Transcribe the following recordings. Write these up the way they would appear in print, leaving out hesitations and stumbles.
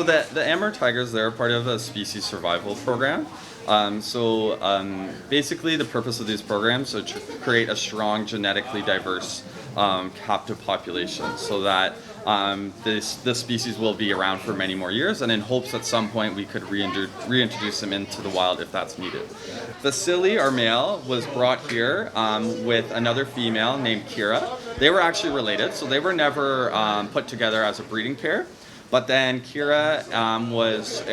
the Amur tigers, they're part of a species survival program. Basically the purpose of these programs is to create a strong, genetically diverse captive population so that this species will be around for many more years, and in hopes at some point we could reintroduce them into the wild if that's needed. Vasily, our male, was brought here with another female named Kira. They were actually related, so they were never put together as a breeding pair. But then Kira was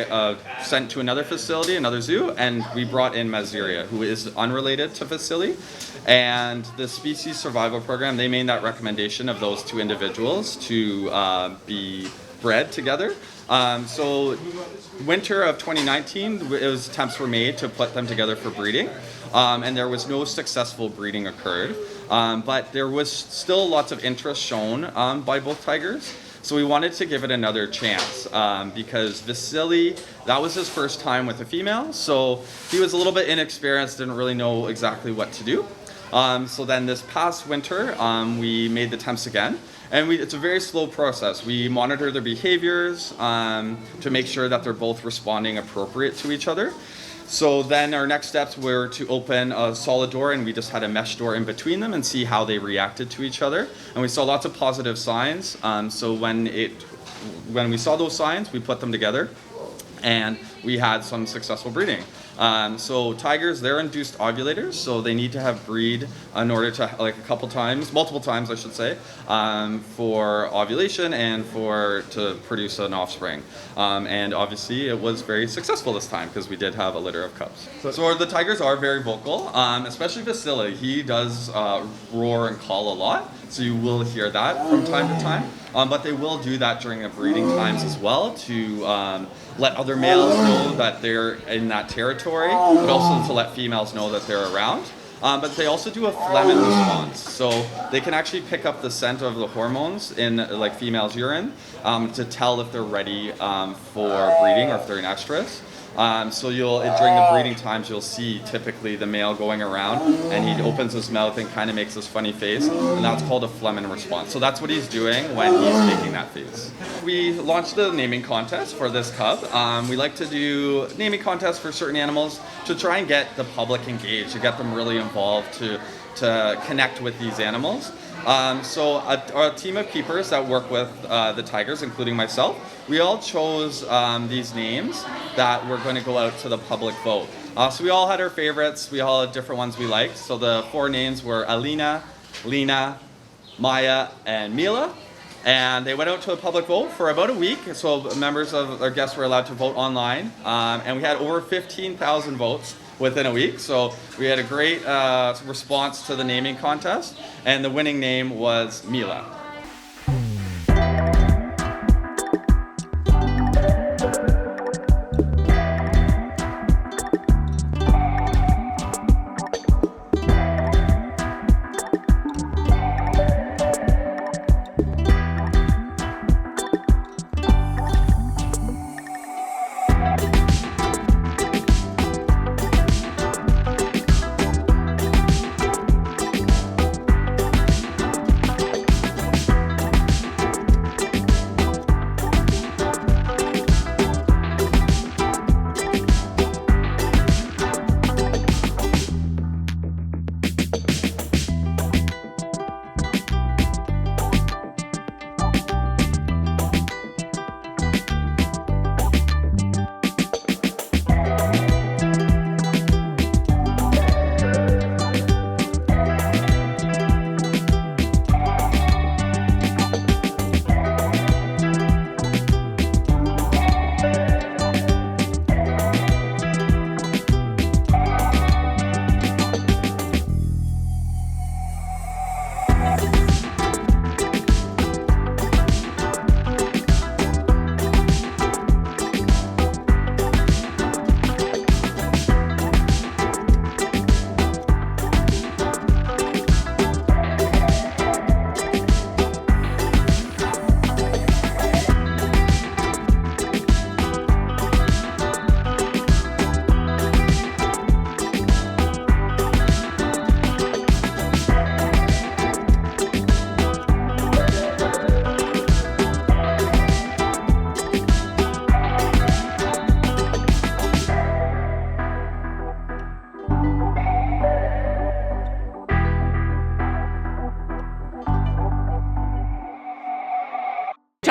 sent to another facility, another zoo, and we brought in Maziria, who is unrelated to Vasily. And the species survival program, they made that recommendation of those two individuals to be bred together. So winter of 2019, attempts were made to put them together for breeding, and there was no successful breeding occurred. But there was still lots of interest shown by both tigers. So we wanted to give it another chance because Vasily, that was his first time with a female, so he was a little bit inexperienced, didn't really know exactly what to do. So then this past winter, we made the attempts again, and it's a very slow process. We monitor their behaviors to make sure that they're both responding appropriate to each other. So then our next steps were to open a solid door, and we just had a mesh door in between them and see how they reacted to each other. And we saw lots of positive signs. So when we saw those signs, we put them together, and we had some successful breeding. So tigers, they're induced ovulators, so they need to have breed in order to, like multiple times I should say, for ovulation and to produce an offspring. And obviously it was very successful this time because we did have a litter of cubs. So the tigers are very vocal, especially Vasily. He does roar and call a lot, so you will hear that from time to time. But they will do that during the breeding times as well to let other males know that they're in that territory, but also to let females know that they're around. But they also do a phlegm response, so they can actually pick up the scent of the hormones in like females' urine to tell if they're ready for breeding or if they're in estrus. So during the breeding times, you'll see typically the male going around, and he opens his mouth and kind of makes this funny face, and that's called a phlegm response. So that's what he's doing when he's making that face. We launched the naming contest for this cub. We like to do naming contests for certain animals to try and get the public engaged, to get them really involved, to connect with these animals. So a team of keepers that work with the tigers, including myself, we all chose these names that were going to go out to the public vote. So we all had our favorites. We all had different ones we liked. So the 4 names were Alina, Lena, Maya, and Mila. And they went out to a public vote for about a week. So members of our guests were allowed to vote online. And we had over 15,000 votes within a week. So we had a great response to the naming contest. And the winning name was Mila.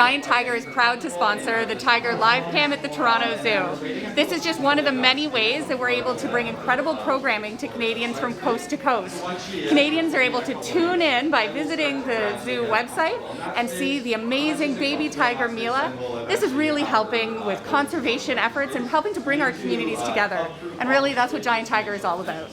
Giant Tiger is proud to sponsor the Tiger Live Cam at the Toronto Zoo. This is just one of the many ways that we're able to bring incredible programming to Canadians from coast to coast. Canadians are able to tune in by visiting the zoo website and see the amazing baby tiger Mila. This is really helping with conservation efforts and helping to bring our communities together. And really, that's what Giant Tiger is all about.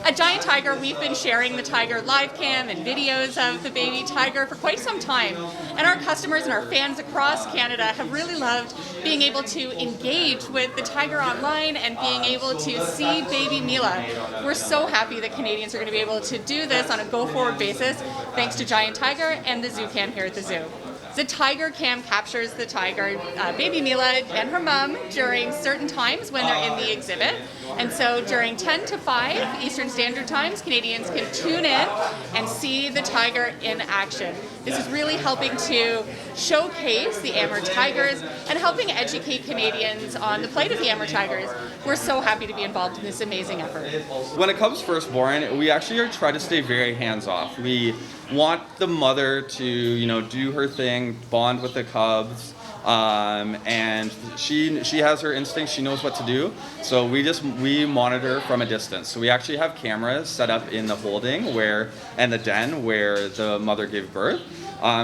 At Giant Tiger, we've been sharing the Tiger Live Cam and videos of the baby tiger for quite some time. And our customers and our fans across Canada have really loved being able to engage with the tiger online and being able to see baby Mila. We're so happy that Canadians are going to be able to do this on a go-forward basis thanks to Giant Tiger and the Zoo Cam here at the zoo. The Tiger Cam captures the tiger, baby Mila and her mom during certain times when they're in the exhibit. And so during 10 to 5 Eastern Standard Times, Canadians can tune in and see the tiger in action. This is really helping to showcase the Amur tigers and helping educate Canadians on the plight of the Amur tigers. We're so happy to be involved in this amazing effort. When a cub's first born, we actually try to stay very hands-off. We want the mother to, do her thing, bond with the cubs, and she has her instincts. She knows what to do. So we monitor from a distance. So we actually have cameras set up in the holding and the den where the mother gave birth.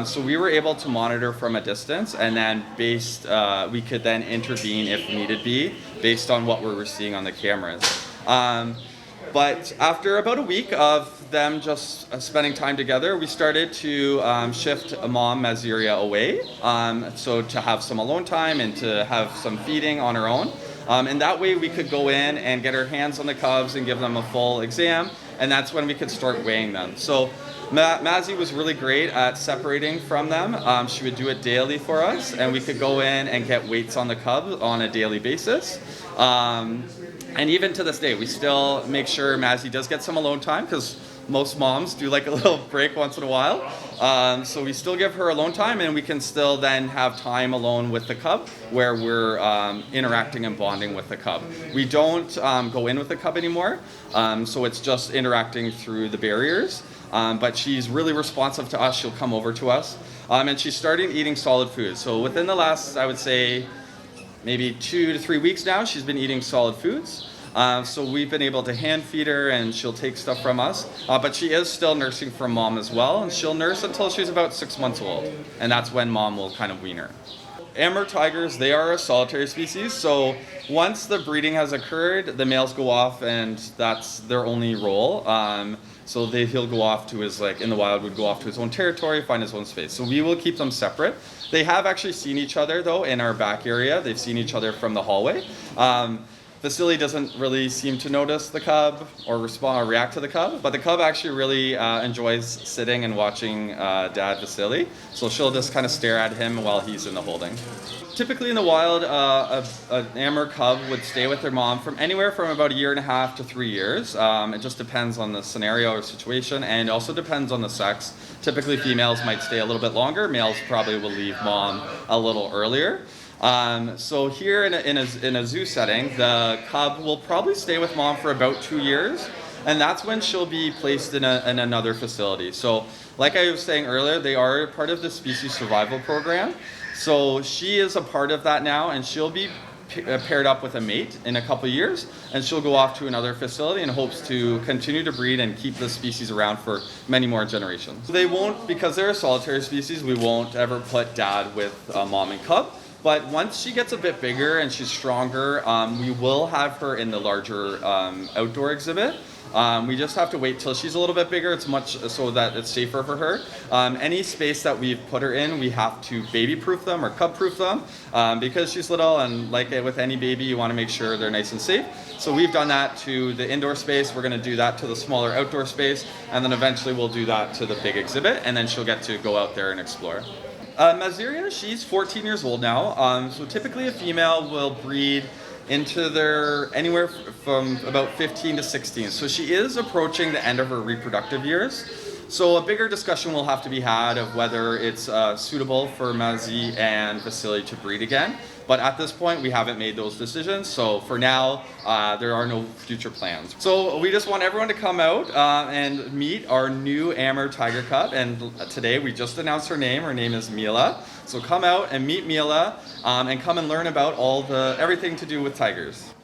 So we were able to monitor from a distance, and then we could then intervene if needed be, based on what we were seeing on the cameras. But after about a week of them just spending time together, we started to shift mom Maziria away, so to have some alone time and to have some feeding on her own. And that way we could go in and get our hands on the cubs and give them a full exam, and that's when we could start weighing them. So Mazzy was really great at separating from them. She would do it daily for us, and we could go in and get weights on the cubs on a daily basis. And even to this day, we still make sure Mazzy does get some alone time, because most moms do like a little break once in a while. So we still give her alone time, and we can still then have time alone with the cub where we're interacting and bonding with the cub. We don't go in with the cub anymore, so it's just interacting through the barriers. But she's really responsive to us. She'll come over to us. And she's starting eating solid food. So within the last, I would say, maybe 2 to 3 weeks now, she's been eating solid foods. So we've been able to hand feed her, and she'll take stuff from us. But she is still nursing from mom as well, and she'll nurse until she's about 6 months old. And that's when mom will kind of wean her. Amur tigers, they are a solitary species, so once the breeding has occurred, the males go off, and that's their only role. So he'll go off to his, in the wild, would go off to his own territory, find his own space. So we will keep them separate. They have actually seen each other, though, in our back area. They've seen each other from the hallway. Vasily doesn't really seem to notice the cub or respond or react to the cub, but the cub actually really enjoys sitting and watching Dad Vasily. So she'll just kind of stare at him while he's in the holding. Typically in the wild, an Amur cub would stay with their mom from anywhere from about 1.5 to 3 years. It just depends on the scenario or situation, and also depends on the sex. Typically females might stay a little bit longer. Males probably will leave mom a little earlier. So here in a zoo setting, the cub will probably stay with mom for about 2 years, and that's when she'll be placed in another facility. So like I was saying earlier, they are part of the species survival program. So she is a part of that now, and she'll be paired up with a mate in a couple of years, and she'll go off to another facility in hopes to continue to breed and keep the species around for many more generations. So they won't, because they're a solitary species, we won't ever put dad with mom and cub. But once she gets a bit bigger and she's stronger, we will have her in the larger outdoor exhibit. We just have to wait till she's a little bit bigger. It's much so that it's safer for her. Any space that we've put her in, we have to baby-proof them or cub-proof them because she's little, and like with any baby, you want to make sure they're nice and safe. So we've done that to the indoor space. We're going to do that to the smaller outdoor space, and then eventually we'll do that to the big exhibit, and then she'll get to go out there and explore. Maziria, she's 14 years old now. So typically a female will breed into their anywhere from about 15 to 16. So she is approaching the end of her reproductive years. So a bigger discussion will have to be had of whether it's suitable for Mazie and Vasily to breed again. But at this point, we haven't made those decisions. So for now, there are no future plans. So we just want everyone to come out and meet our new Amur Tiger Cub. And today we just announced her name. Her name is Mila. So come out and meet Mila and come and learn about everything to do with tigers.